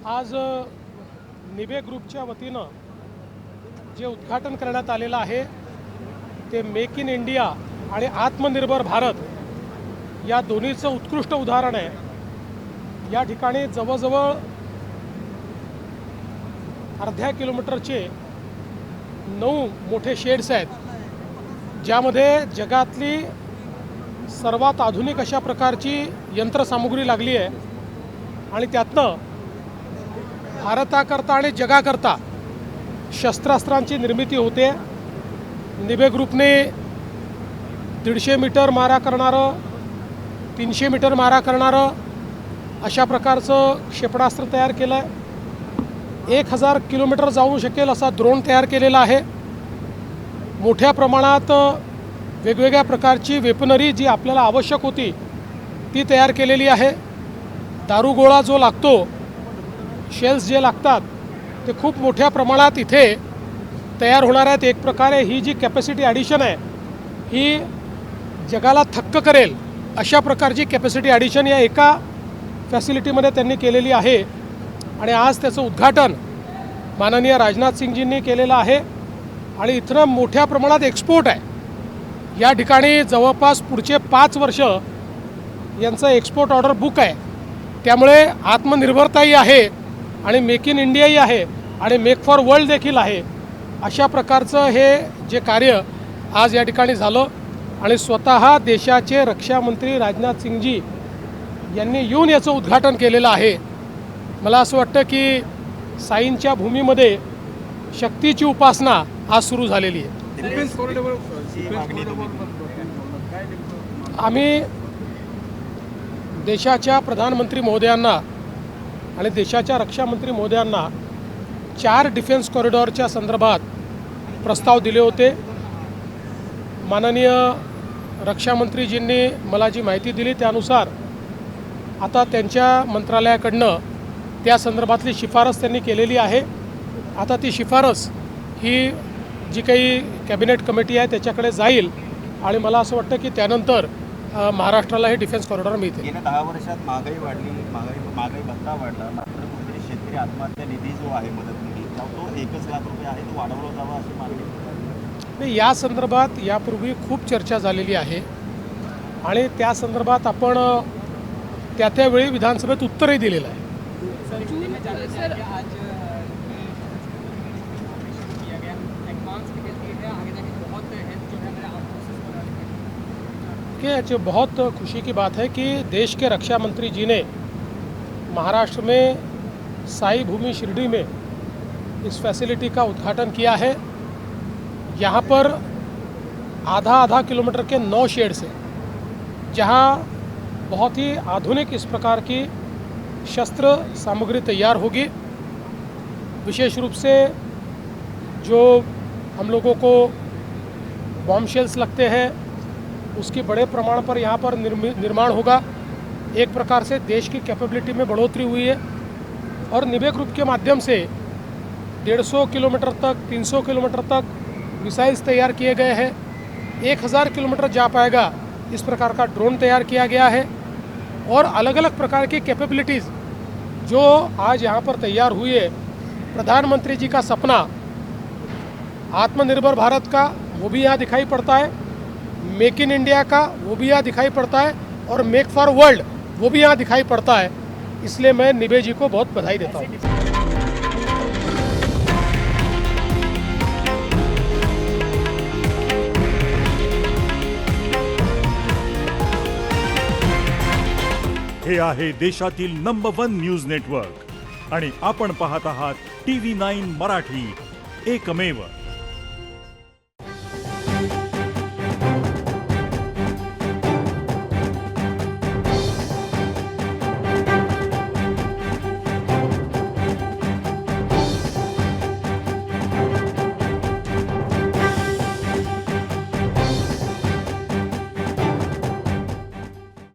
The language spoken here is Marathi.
आज निबे ग्रुपच्या वतीनं जे उद्घाटन करण्यात आलेलं आहे ते मेक इन इंडिया आणि आत्मनिर्भर भारत या दोन्हीचं उत्कृष्ट उदाहरण आहे। या ठिकाणी जवळजवळ अर्ध्या किलोमीटरचे 9 मोठे शेड्स आहेत, ज्यामध्ये जगातली सर्वात आधुनिक अशा प्रकारची यंत्रसामुग्री लागली आहे आणि त्यातनं भारताकरता आणि जगाकरता शस्त्रास्त्रांची निर्मिती होते। निबे ग्रुपने 150 मीटर मारा करणारं, 300 मीटर मारा करणारं अशा प्रकारचं क्षेपणास्त्र तयार केलं आहे। 1000 किलोमीटर जाऊ शकेल असा ड्रोन तयार केलेला आहे। मोठ्या प्रमाणात वेगवेगळ्या प्रकारची वेपनरी जी आपल्याला आवश्यक होती ती तयार केलेली आहे। दारुगोळा जो लागतो, शेल्स जे लागतात ते खूप मोठ्या प्रमाणात इथे तयार होणार आहेत। एक प्रकारे ही जी कॅपॅसिटी ॲडिशन आहे ही जगाला थक्क करेल अशा प्रकारची कॅपॅसिटी ॲडिशन या एका फॅसिलिटीमध्ये त्यांनी केलेली आहे आणि आज त्याचं उद्घाटन माननीय राजनाथ सिंगजींनी केलेलं आहे आणि इथं मोठ्या प्रमाणात एक्सपोर्ट आहे। या ठिकाणी जवळपास पुढचे 5 वर्ष यांचं एक्सपोर्ट ऑर्डर बुक आहे। त्यामुळे आत्मनिर्भरताही आहे आणि मेक इन इंडियाही आहे आणि मेक फॉर वर्ल्ड देखील आहे। अशा प्रकारचं हे जे कार्य आज या ठिकाणी झालं आणि स्वतः देशाचे रक्षामंत्री राजनाथ सिंगजी यांनी येऊन याचं उद्घाटन केलेलं आहे। मला असं वाटतं की साईंच्या भूमीमध्ये शक्तीची उपासना आज सुरू झालेली आहे। आम्ही देशाच्या प्रधानमंत्री महोदयांना आणि देशाच्या रक्षामंत्री महोदयांना 4 डिफेन्स कॉरिडॉरच्या संदर्भात प्रस्ताव दिले होते। माननीय रक्षामंत्रीजींनी मला जी माहिती दिली त्यानुसार आता त्यांच्या मंत्रालयाकडनं त्या संदर्भातली शिफारस त्यांनी केलेली आहे। आता ती शिफारस ही जी काही कॅबिनेट कमिटी आहे त्याच्याकडे जाईल आणि मला असं वाटतं की त्यानंतर महाराष्ट्राला हे डिफेन्स कॉरिडॉर मिळते। गेल्या 10 वर्षात महागाई वाढली, महागाई भत्ता वाढला, मात्र कुठेतरी शेतकरी आत्महत्या निधी जो आहे मदत निधी तो 1 लाख रुपये आहे तो वाढवला जावा अशी मागणी नाही। या संदर्भात यापूर्वी खूप चर्चा झालेली आहे आणि त्या संदर्भात आपण त्यावेळी विधानसभेत उत्तरही दिलेलं आहे। कि बहुत खुशी की बात है कि देश के रक्षा मंत्री जी ने महाराष्ट्र में साई भूमि शिरडी में इस फैसिलिटी का उद्घाटन किया है। यहाँ पर आधा किलोमीटर के 9 शेड्स हैं, जहाँ बहुत ही आधुनिक इस प्रकार की शस्त्र सामग्री तैयार होगी। विशेष रूप से जो हम लोगों को बॉम्ब शेल्स लगते हैं उसकी बड़े प्रमाण पर यहाँ पर निर्माण होगा। एक प्रकार से देश की कैपेबिलिटी में बढ़ोतरी हुई है और निबे ग्रुप के माध्यम से 150 किलोमीटर तक 300 किलोमीटर तक मिसाइल्स तैयार किए गए हैं। 1000 किलोमीटर जा पाएगा इस प्रकार का ड्रोन तैयार किया गया है और अलग अलग प्रकार की कैपेबिलिटीज़ जो आज यहाँ पर तैयार हुई है। प्रधानमंत्री जी का सपना आत्मनिर्भर भारत का वो भी यहाँ दिखाई पड़ता है, मेक इन इंडिया का वो भी यहाँ दिखाई पड़ता है और मेक फॉर वर्ल्ड वो भी यहाँ दिखाई पड़ता है। इसलिए मैं निबे जी को बहुत बधाई देता हूँ। हे आहे देशातील नंबर 1 न्यूज नेटवर्क आणि आपण पाहत आहात TV9 मराठी, एकमेव।